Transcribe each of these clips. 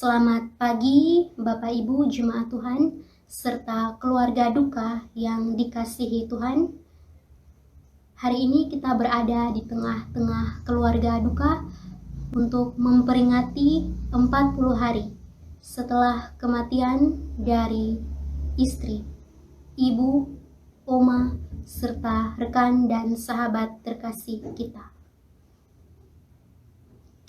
Selamat pagi Bapak Ibu Jemaat Tuhan serta keluarga duka yang dikasihi Tuhan. Hari ini kita berada di tengah-tengah keluarga duka untuk memperingati 40 hari setelah kematian dari istri, ibu, oma, serta rekan dan sahabat terkasih kita.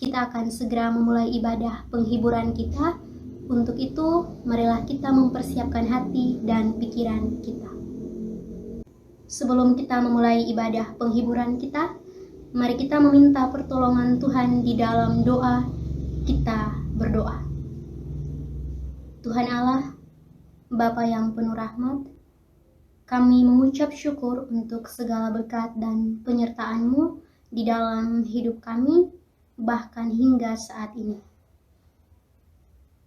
Kita akan segera memulai ibadah penghiburan kita. Untuk itu, marilah kita mempersiapkan hati dan pikiran kita. Sebelum kita memulai ibadah penghiburan kita, mari kita meminta pertolongan Tuhan di dalam doa. Kita berdoa. Tuhan Allah, Bapa yang penuh rahmat, kami mengucap syukur untuk segala berkat dan penyertaan-Mu di dalam hidup kami, bahkan hingga saat ini.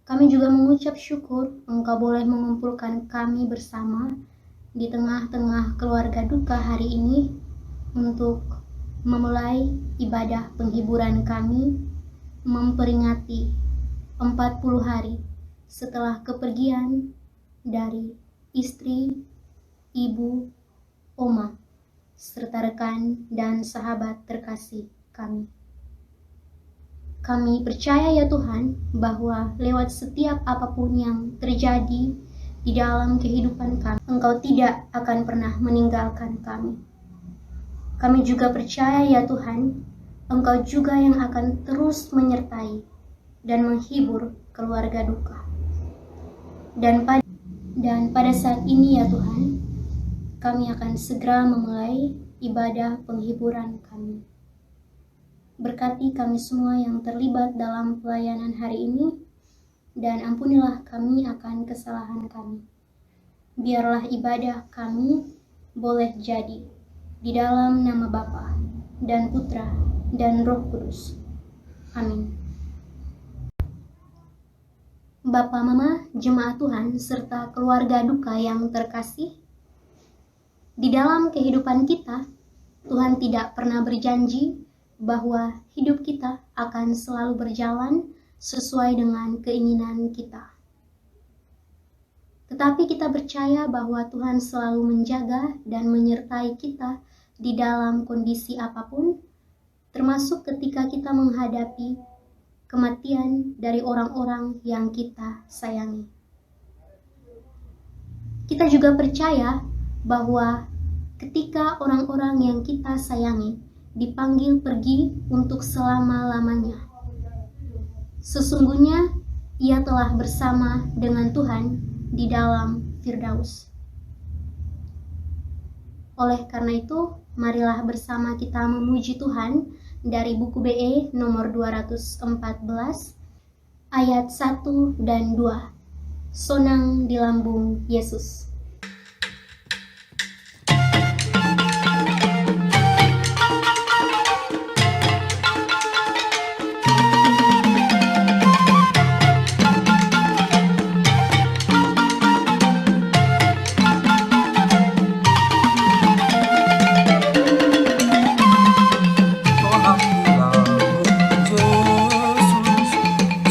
Kami juga mengucap syukur Engkau boleh mengumpulkan kami bersama di tengah-tengah keluarga duka hari ini untuk memulai ibadah penghiburan kami, memperingati 40 hari setelah kepergian dari istri, ibu, oma, serta rekan dan sahabat terkasih kami. Kami percaya ya Tuhan bahwa lewat setiap apapun yang terjadi di dalam kehidupan kami, Engkau tidak akan pernah meninggalkan kami. Kami juga percaya ya Tuhan, Engkau juga yang akan terus menyertai dan menghibur keluarga duka. Dan pada saat ini ya Tuhan, kami akan segera memulai ibadah penghiburan kami. Berkati kami semua yang terlibat dalam pelayanan hari ini, dan ampunilah kami akan kesalahan kami. Biarlah ibadah kami boleh jadi di dalam nama Bapa dan Putra dan Roh Kudus. Amin. Bapa, Mama, jemaat Tuhan, serta keluarga duka yang terkasih, di dalam kehidupan kita, Tuhan tidak pernah berjanji bahwa hidup kita akan selalu berjalan sesuai dengan keinginan kita. Tetapi kita percaya bahwa Tuhan selalu menjaga dan menyertai kita di dalam kondisi apapun, termasuk ketika kita menghadapi kematian dari orang-orang yang kita sayangi. Kita juga percaya bahwa ketika orang-orang yang kita sayangi dipanggil pergi untuk selama-lamanya, sesungguhnya ia telah bersama dengan Tuhan di dalam Firdaus. Oleh karena itu, marilah bersama kita memuji Tuhan dari buku BE nomor 214 ayat 1 dan 2. Sonang di lambung Yesus.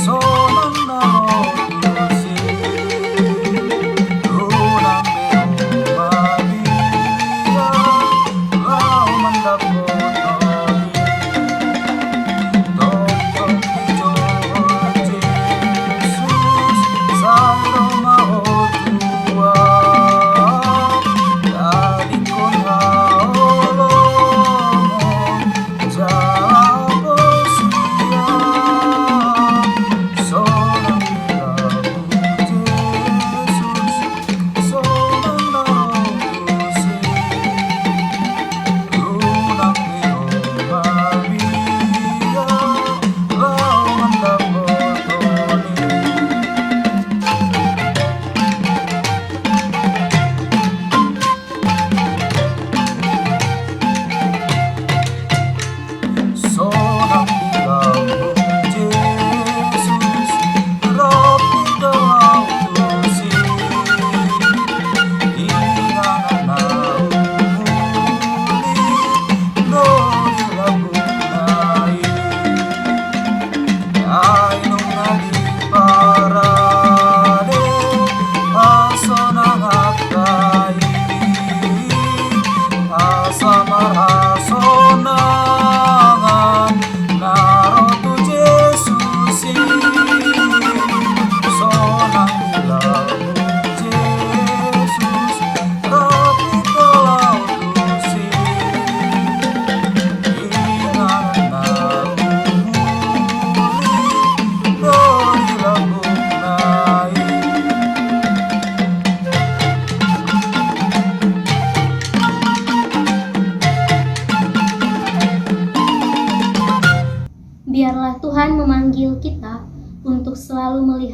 Sonang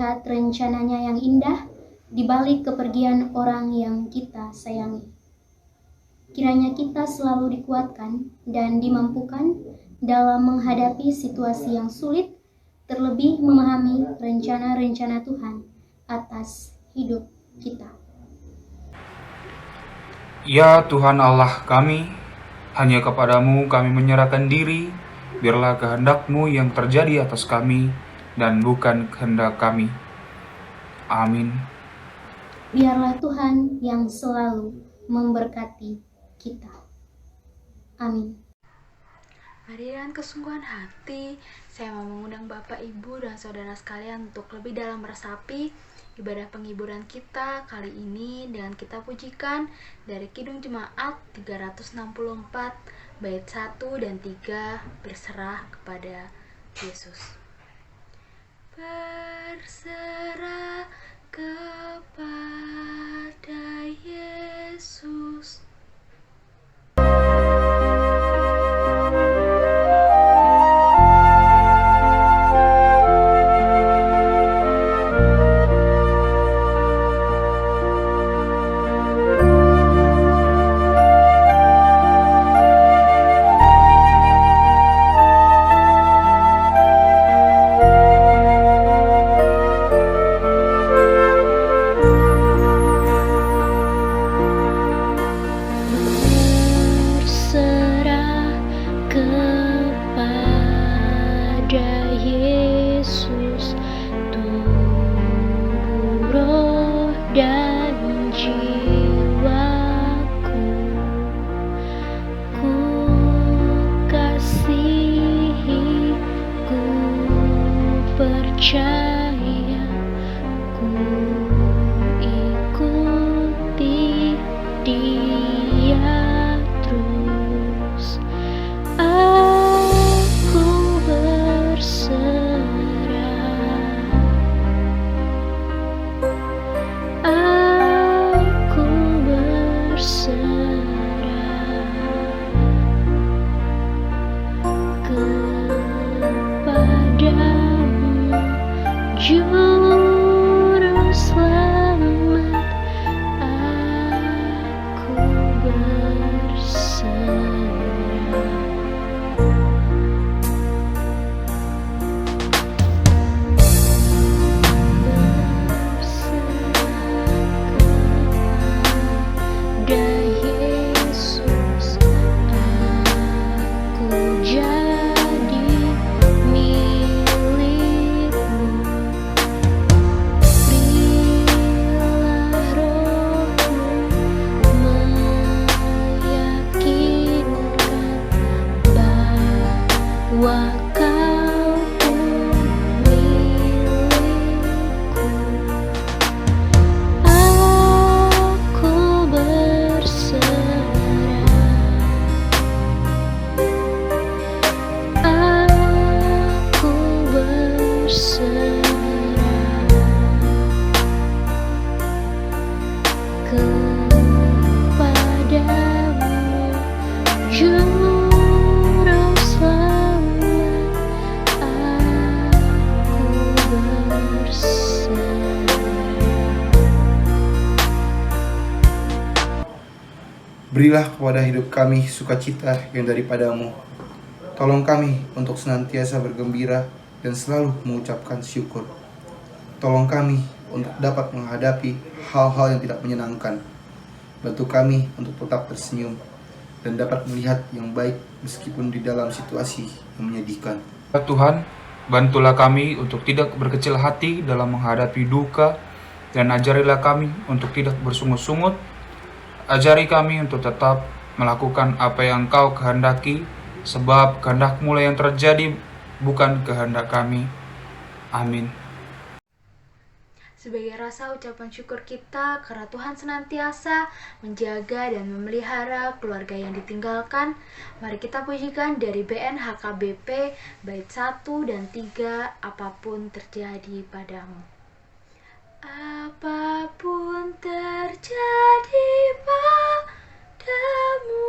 melihat rencananya yang indah di balik kepergian orang yang kita sayangi. Kiranya kita selalu dikuatkan dan dimampukan dalam menghadapi situasi yang sulit, terlebih memahami rencana-rencana Tuhan atas hidup kita. Ya Tuhan Allah kami, hanya kepadamu kami menyerahkan diri, biarlah kehendak-Mu yang terjadi atas kami, dan bukan kehendak kami. Amin. Biarlah Tuhan yang selalu memberkati kita. Amin. Mari dengan kesungguhan hati, saya mau mengundang Bapak, Ibu, dan Saudara sekalian untuk lebih dalam meresapi ibadah penghiburan kita kali ini dengan kita pujikan dari Kidung Jemaat 364 bait 1 dan 3, berserah kepada Yesus. Berserah kepada Yesus. Percaya ku ikuti Dia terus. Aku berserah, aku berserah kepadamu, Juru Selamat. Aku berserah. Kepada Yesus aku jadi milikmu. Berilah rohmu meyakinkan bahwa kau milikku. Aku berserah, aku berserah kepadamu, Juru Selamat. Aku berserah. Berilah kepada hidup kami sukacita yang daripadamu. Tolong kami untuk senantiasa bergembira dan selalu mengucapkan syukur. Tolong kami untuk dapat menghadapi hal-hal yang tidak menyenangkan. Bantu kami untuk tetap tersenyum dan dapat melihat yang baik meskipun di dalam situasi yang menyedihkan. Ya Tuhan, bantulah kami untuk tidak berkecil hati dalam menghadapi duka, dan ajarilah kami untuk tidak bersungut-sungut. Ajari kami untuk tetap melakukan apa yang Kau kehendaki, sebab kehendak-Mu yang terjadi, bukan kehendak kami. Amin. Sebagai rasa ucapan syukur kita karena Tuhan senantiasa menjaga dan memelihara keluarga yang ditinggalkan, mari kita pujikan dari BN HKBP bait 1 dan 3, apapun terjadi padamu. Apapun terjadi padamu,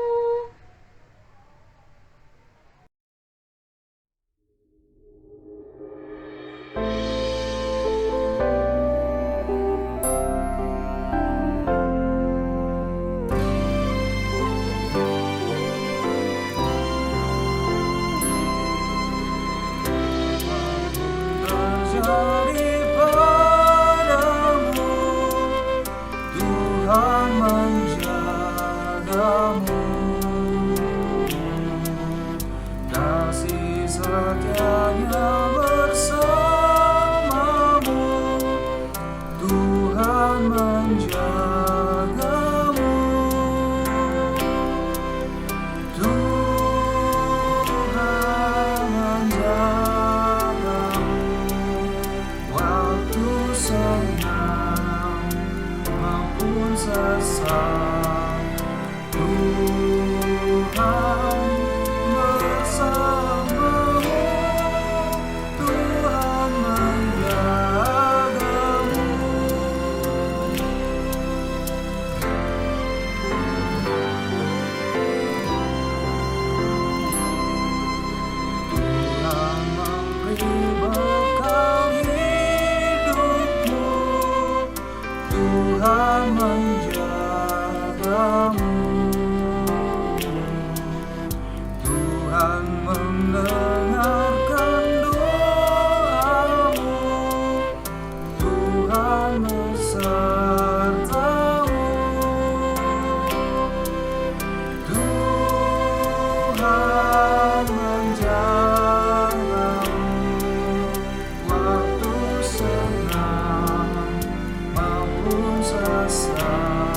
sesat.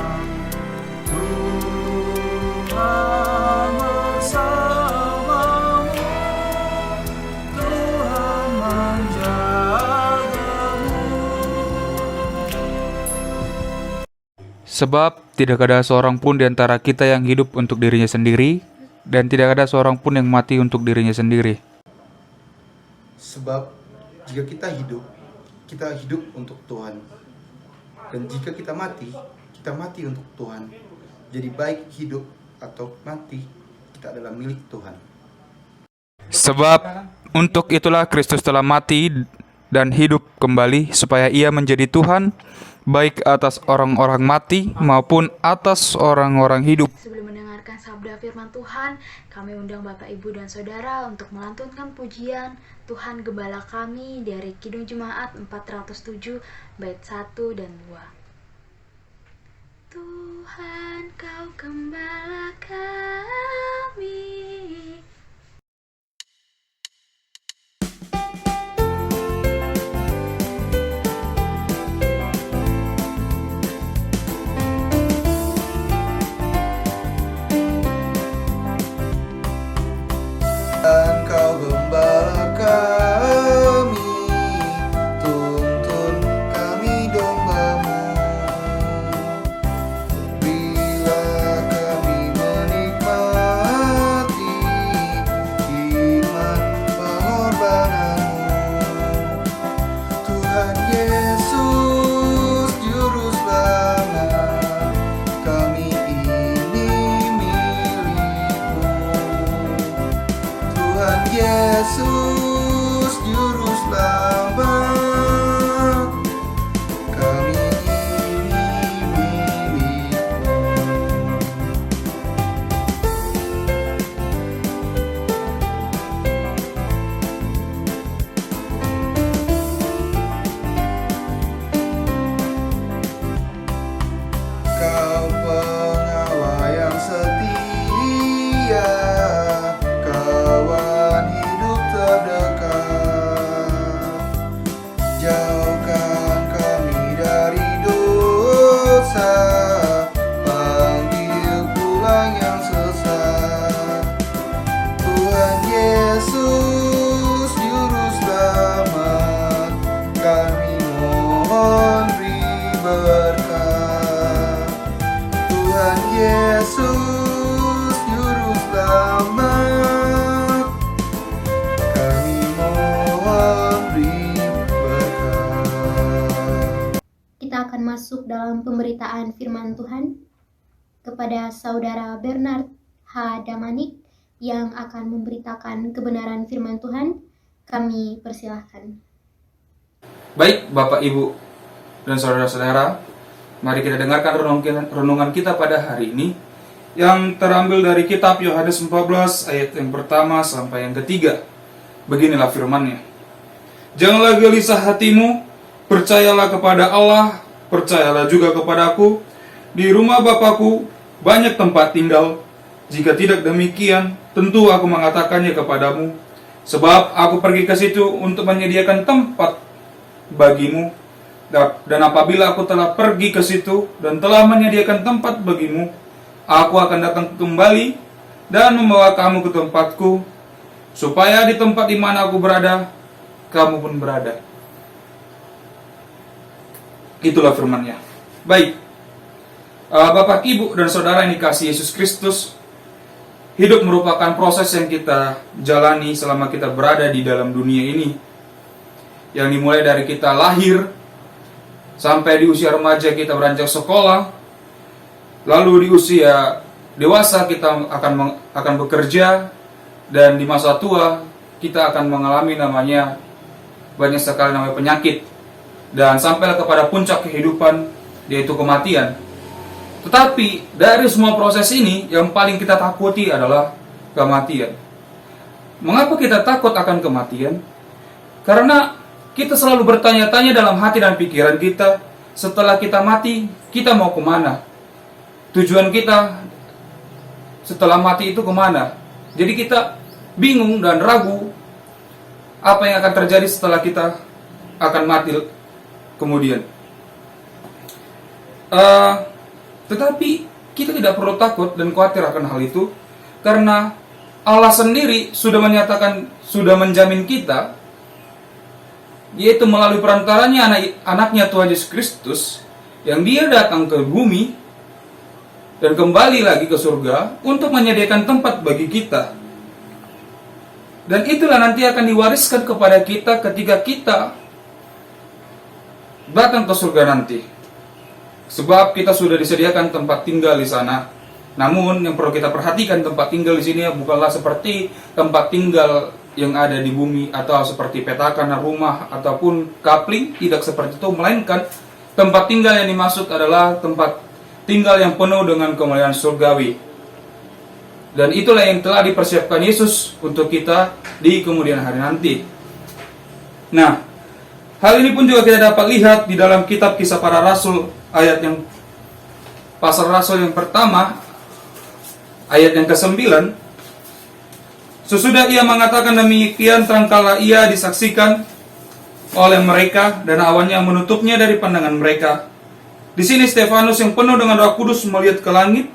Tuhan bersamamu, Tuhan menjagamu. Sebab tidak ada seorang pun di antara kita yang hidup untuk dirinya sendiri, dan tidak ada seorang pun yang mati untuk dirinya sendiri. Sebab jika kita hidup untuk Tuhan. Dan jika kita mati untuk Tuhan. Jadi baik hidup atau mati, kita adalah milik Tuhan. Sebab untuk itulah Kristus telah mati dan hidup kembali, supaya ia menjadi Tuhan, baik atas orang-orang mati maupun atas orang-orang hidup. Sebelum mendengarkan sabda firman Tuhan, kami undang Bapak, Ibu, dan Saudara untuk melantunkan pujian Tuhan Gembala kami dari Kidung Jemaat 407 bait 1 dan 2. Tuhan, Kau Gembala kami. Dan Kau gembala kami, tuntun kami domba-Mu. Bila kami menikmati iman pengorbanan-Mu, Tuhan Yesus Juru Selamat, kami ini milik-Mu. Tuhan Yesus Juru Selamat, kami ini milik-Mu. Kau pengawal yang setia, kawan hidup terdekat. Jauhkan kami dari dosa, panggil pulang yang sesat. Tuhan Yesus Juru Selamat, kami mohon beri berkat. Tuhan Yesus Juru Selamat, kami mohon beri berkat. Kita akan masuk dalam pemberitaan firman Tuhan kepada Saudara Bernard H. Damanik yang akan memberitakan kebenaran firman Tuhan. Kami persilahkan. Baik, Bapak, Ibu, dan saudara-saudara, mari kita dengarkan renungan kita pada hari ini yang terambil dari kitab Yohanes 14 ayat yang pertama sampai yang ketiga. Beginilah firman-Nya. Janganlah gelisah hatimu, percayalah kepada Allah, percayalah juga kepadaku. Di rumah Bapakku banyak tempat tinggal. Jika tidak demikian, tentu aku mengatakannya kepadamu. Sebab aku pergi ke situ untuk menyediakan tempat bagimu. Dan apabila aku telah pergi ke situ dan telah menyediakan tempat bagimu, aku akan datang kembali dan membawa kamu ke tempatku, supaya di tempat di mana aku berada, kamu pun berada. Itulah firman-Nya. Baik, Bapak, Ibu, dan Saudara yang dikasihi Yesus Kristus, hidup merupakan proses yang kita jalani selama kita berada di dalam dunia ini, yang dimulai dari kita lahir sampai di usia remaja kita beranjak sekolah, lalu di usia dewasa kita akan bekerja, dan di masa tua kita akan mengalami namanya banyak sekali namanya penyakit, dan sampailah kepada puncak kehidupan, yaitu kematian. Tetapi dari semua proses ini yang paling kita takuti adalah kematian. Mengapa kita takut akan kematian? Karena kita selalu bertanya-tanya dalam hati dan pikiran kita, setelah kita mati, kita mau kemana? Tujuan kita setelah mati itu kemana? Jadi kita bingung dan ragu apa yang akan terjadi setelah kita akan mati kemudian. Tetapi kita tidak perlu takut dan khawatir akan hal itu, karena Allah sendiri sudah menyatakan, sudah menjamin kita, yaitu melalui perantaranya anaknya Tuhan Yesus Kristus, yang dia datang ke bumi dan kembali lagi ke surga untuk menyediakan tempat bagi kita. Dan itulah nanti akan diwariskan kepada kita ketika kita datang ke surga nanti. Sebab kita sudah disediakan tempat tinggal di sana. Namun yang perlu kita perhatikan, tempat tinggal di sini bukanlah seperti tempat tinggal yang ada di bumi, atau seperti petakan rumah ataupun kapling, tidak seperti itu, melainkan tempat tinggal yang dimaksud adalah tempat tinggal yang penuh dengan kemuliaan surgawi. Dan itulah yang telah dipersiapkan Yesus untuk kita di kemudian hari nanti. Nah, hal ini pun juga kita dapat lihat di dalam kitab Kisah Para Rasul, pasal Rasul yang pertama, ayat yang ke-9. Sesudah ia mengatakan demikian, terangkala ia disaksikan oleh mereka, dan awannya menutupnya dari pandangan mereka. Di sini Stefanus yang penuh dengan Roh Kudus melihat ke langit,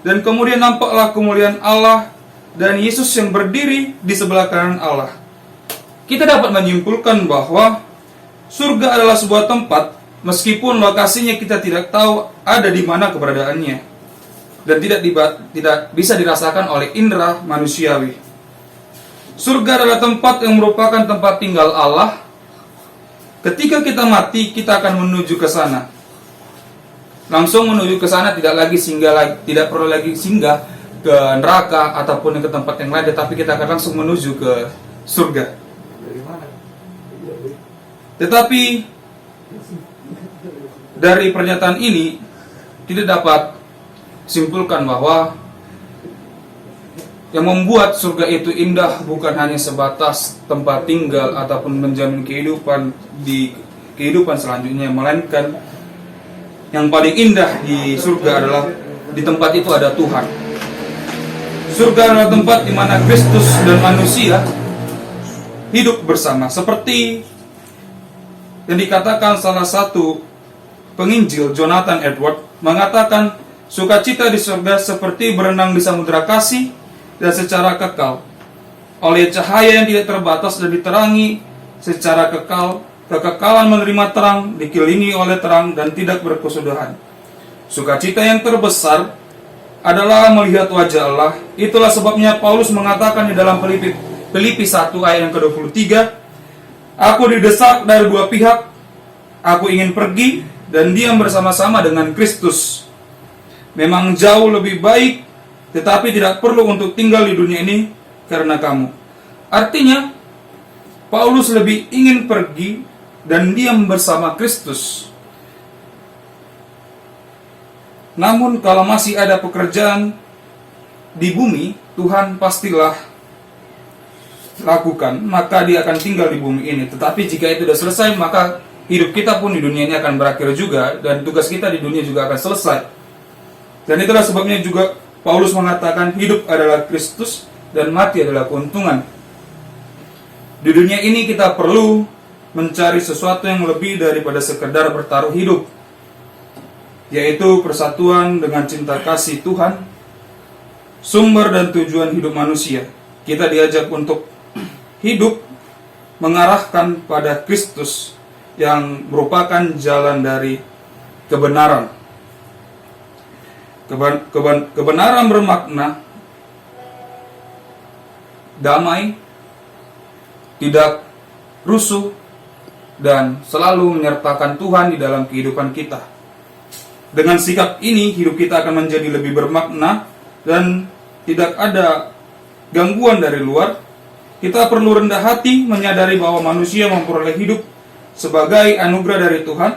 dan kemudian nampaklah kemuliaan Allah dan Yesus yang berdiri di sebelah kanan Allah. Kita dapat menyimpulkan bahwa surga adalah sebuah tempat, meskipun lokasinya kita tidak tahu ada di mana keberadaannya, dan tidak bisa dirasakan oleh indera manusiawi. Surga adalah tempat yang merupakan tempat tinggal Allah. Ketika kita mati, kita akan menuju ke sana. Langsung menuju ke sana, tidak perlu lagi singgah ke neraka ataupun ke tempat yang lain, tetapi kita akan langsung menuju ke surga. Tetapi dari pernyataan ini tidak dapat simpulkan bahwa yang membuat surga itu indah bukan hanya sebatas tempat tinggal ataupun menjamin kehidupan di kehidupan selanjutnya, melainkan yang paling indah di surga adalah di tempat itu ada Tuhan. Surga adalah tempat di mana Kristus dan manusia hidup bersama, seperti yang dikatakan salah satu penginjil, Jonathan Edward, mengatakan sukacita di surga seperti berenang di samudera kasih dan secara kekal, oleh cahaya yang tidak terbatas dan diterangi secara kekal. Kekekalan menerima terang, dikelilingi oleh terang dan tidak berkesudahan. Sukacita yang terbesar adalah melihat wajah Allah. Itulah sebabnya Paulus mengatakan di dalam Filipi 1 ayat yang ke-23, aku didesak dari dua pihak, aku ingin pergi dan diam bersama-sama dengan Kristus. Memang jauh lebih baik, tetapi tidak perlu untuk tinggal di dunia ini karena kamu. Artinya, Paulus lebih ingin pergi dan diam bersama Kristus. Namun kalau masih ada pekerjaan di bumi, Tuhan pastilah lakukan, maka dia akan tinggal di bumi ini. Tetapi jika itu sudah selesai, maka hidup kita pun di dunia ini akan berakhir juga, dan tugas kita di dunia juga akan selesai. Dan itulah sebabnya juga Paulus mengatakan hidup adalah Kristus dan mati adalah keuntungan. Di dunia ini kita perlu mencari sesuatu yang lebih daripada sekedar bertaruh hidup, yaitu persatuan dengan cinta kasih Tuhan, sumber dan tujuan hidup manusia. Kita diajak untuk hidup mengarahkan pada Kristus yang merupakan jalan dari kebenaran. Kebenaran bermakna damai, tidak rusuh, dan selalu menyertakan Tuhan di dalam kehidupan kita. Dengan sikap ini, hidup kita akan menjadi lebih bermakna dan tidak ada gangguan dari luar. Kita perlu rendah hati menyadari bahwa manusia memperoleh hidup sebagai anugerah dari Tuhan.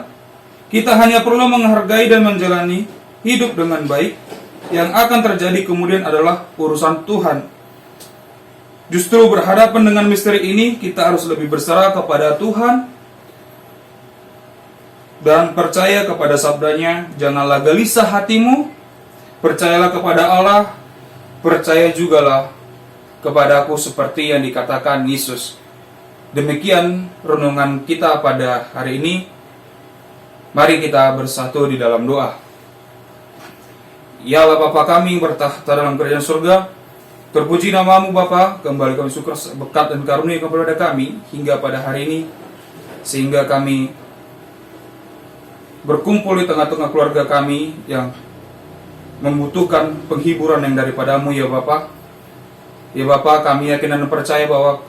Kita hanya perlu menghargai dan menjalani hidup dengan baik. Yang akan terjadi kemudian adalah urusan Tuhan. Justru berhadapan dengan misteri ini, kita harus lebih berserah kepada Tuhan dan percaya kepada sabdanya. Janganlah gelisah hatimu, percayalah kepada Allah, percaya jugalah kepada aku seperti yang dikatakan Yesus. Demikian renungan kita pada hari ini. Mari kita bersatu di dalam doa. Ya Allah Bapa kami yang bertahta dalam kerajaan surga, terpuji namamu Bapa, kembali kami syukur berkat dan karunia kepada kami hingga pada hari ini, sehingga kami berkumpul di tengah-tengah keluarga kami yang membutuhkan penghiburan yang daripadamu ya Bapa. Ya Bapa, kami yakin dan percaya bahwa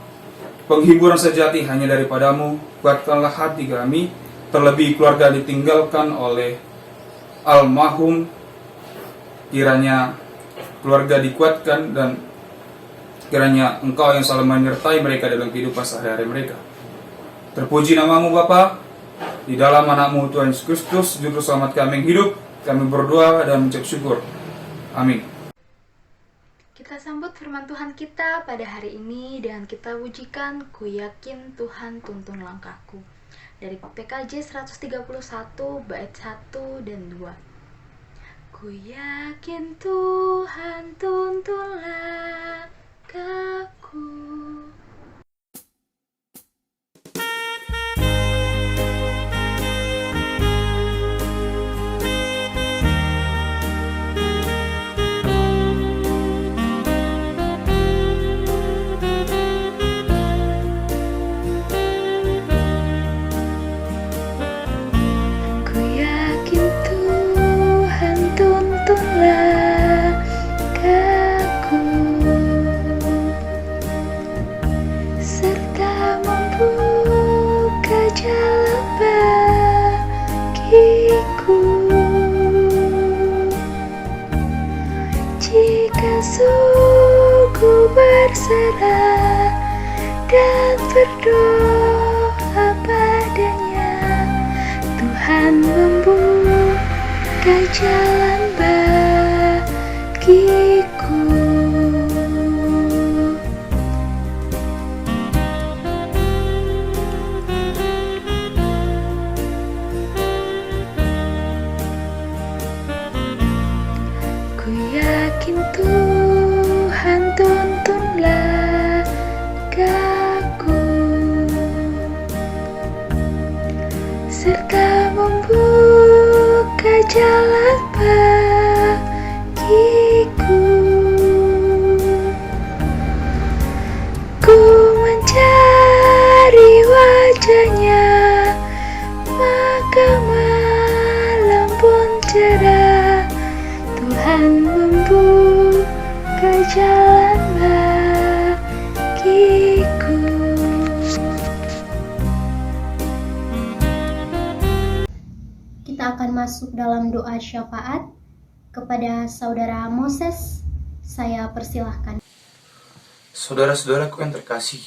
penghiburan sejati hanya daripadamu. Kuatkanlah hati kami, terlebih keluarga ditinggalkan oleh almarhum. Kiranya keluarga dikuatkan dan kiranya Engkau yang selalu menyertai mereka dalam kehidupan sehari-hari mereka. Terpuji namamu Bapa, di dalam anakmu Tuhan Yesus Kristus, Juru Selamat kami yang hidup, kami berdoa dan mengucap syukur. Amin. Kita sambut firman Tuhan kita pada hari ini dengan kita pujikan Ku Yakin Tuhan Tuntun Langkahku dari PKJ 131 bait 1 dan 2. Ku yakin Tuhan tuntun langkahku. Ku yakin Tuhan tuntun langkahku serta membuka jalan bagiku. Jika sungguh berserah dan berdoa padanya, Tuhan membuka jalan bagiku. Ku yakin Tuhan tuntun langkahku serta membuka jalan bagiku. Ku mencari wajahnya, maka malam pun cerah. Tuhan membuka jalan bagiku. Kita akan masuk dalam doa syafaat. Kepada Saudara Moses, saya persilahkan. Saudara-saudaraku yang terkasih,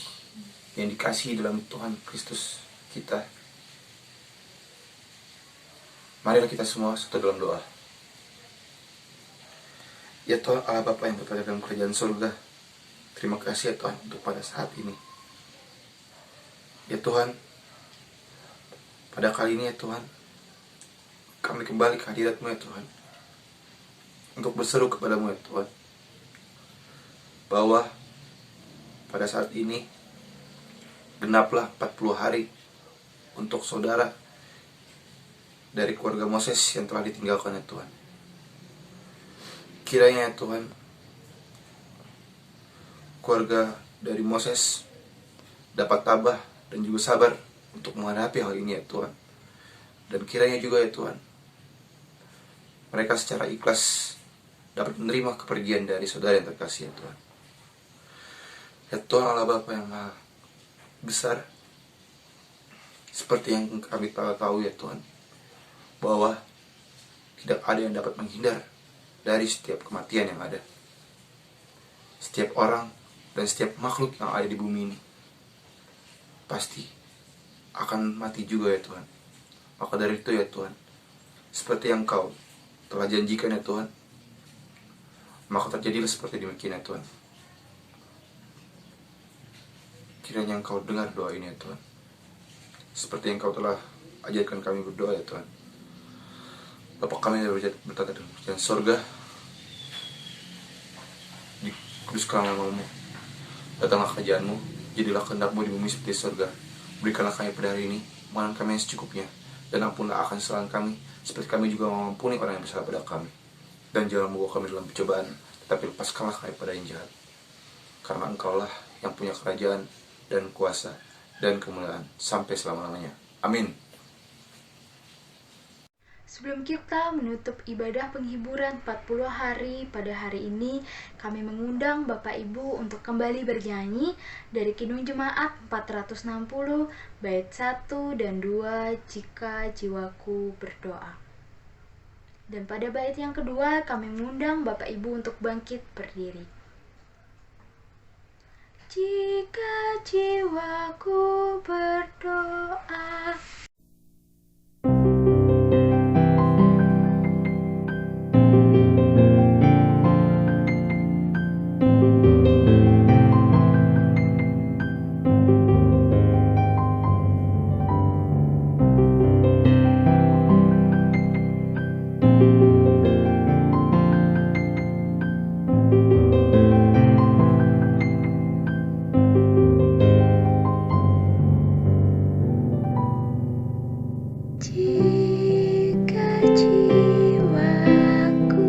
yang dikasihi dalam Tuhan Kristus kita, marilah kita semua serta dalam doa. Ya Tuhan Allah Bapa yang berada dalam kerajaan surga, terima kasih ya Tuhan untuk pada saat ini. Ya Tuhan, pada kali ini ya Tuhan, kami kembali ke hadirat-Mu ya Tuhan, untuk berseru kepadamu ya Tuhan, bahwa pada saat ini genaplah 40 hari untuk saudara dari keluarga Moses yang telah ditinggalkan ya Tuhan. Kiranya ya Tuhan, keluarga dari Moses dapat tabah dan juga sabar untuk menghadapi hal ini ya Tuhan. Dan kiranya juga ya Tuhan, mereka secara ikhlas dapat menerima kepergian dari saudara yang terkasih ya Tuhan. Ya Tuhan Allah Bapa yang Maha Besar, seperti yang kami tahu ya Tuhan, bahwa tidak ada yang dapat menghindar dari setiap kematian yang ada. Setiap orang dan setiap makhluk yang ada di bumi ini pasti akan mati juga ya Tuhan. Maka dari itu ya Tuhan, seperti yang Kau telah janjikan ya Tuhan, maka terjadilah seperti demikian ya Tuhan. Kiranya Engkau dengar doa ini ya Tuhan, seperti yang Kau telah ajarkan kami berdoa ya Tuhan. Bapa kami yang berada di surga, dikuduskanlah namamu, datanglah kerajaan-Mu, jadilah kehendak-Mu di bumi seperti surga. Berikanlah kami pada hari ini makanan kami yang secukupnya, dan ampunlah akan kesalahan kami, seperti kami juga mengampuni orang yang bersalah pada kami. dan jangan membawa kami dalam pencobaan, tetapi lepaskanlah kami pada yang jahat. Karena Engkaulah yang punya kerajaan dan kuasa dan kemuliaan sampai selama-lamanya. Amin. Sebelum kita menutup ibadah penghiburan 40 hari pada hari ini, kami mengundang Bapak Ibu untuk kembali bernyanyi dari Kidung Jemaat 460, bait 1 dan 2, Jika Jiwaku Berdoa. Dan pada bait yang kedua, kami mengundang Bapak Ibu untuk bangkit berdiri. Jika jiwaku berdoa. Jika jiwaku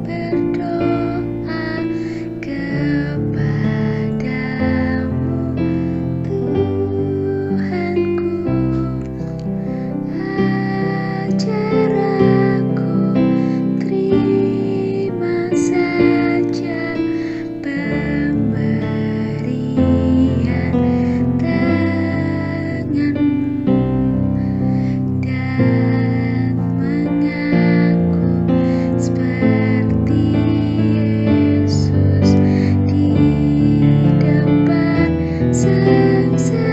berdoa kepadamu, Tuhanku, ajar aku, terima saja pemberian tanganmu dan mengaku seperti Yesus di depan sengsaranya.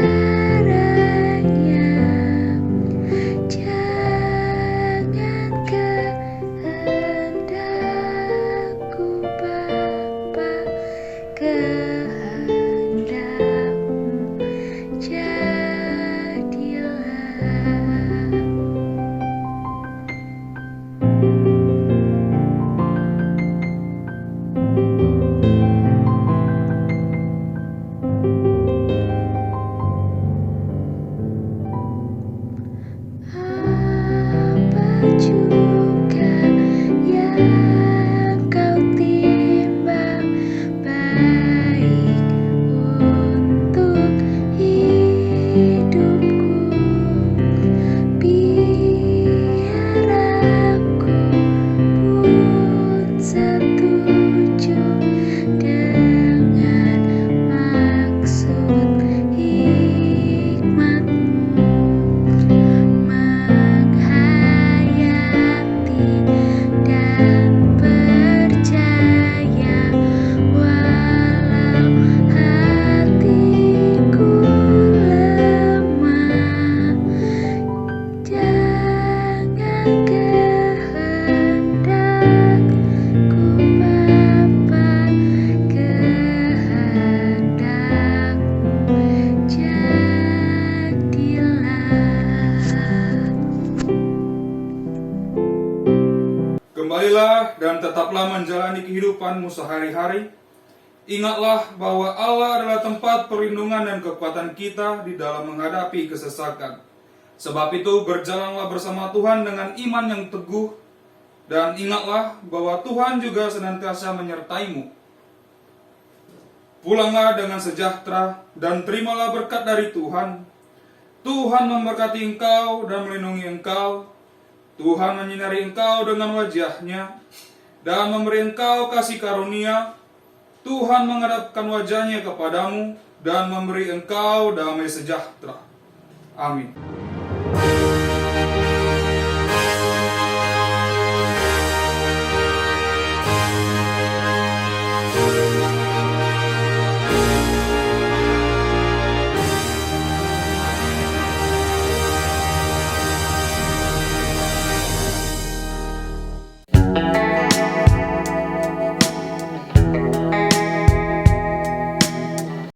Jangan kehendakku Bapa, kehendakmu jadilah. Apa juga yang kau timbang baik untuk hidupku, biar aku pun setuju dengan maksud hikmatmu, menghayati dan percaya walau hatiku lemah. Jangan kehendakku Bapa, kehendakmu jadilah. Kembalilah dan tetaplah menjalani kehidupanmu sehari-hari. Ingatlah bahwa Allah adalah tempat perlindungan dan kekuatan kita di dalam menghadapi kesesakan. Sebab itu berjalanlah bersama Tuhan dengan iman yang teguh, dan ingatlah bahwa Tuhan juga senantiasa menyertaimu. Pulanglah dengan sejahtera dan terimalah berkat dari Tuhan. Tuhan memberkati engkau dan melindungi engkau. Tuhan menyinari engkau dengan wajah-Nya dan memberi engkau kasih karunia. Tuhan menghadapkan wajah-Nya kepadamu dan memberi engkau damai sejahtera. Amin.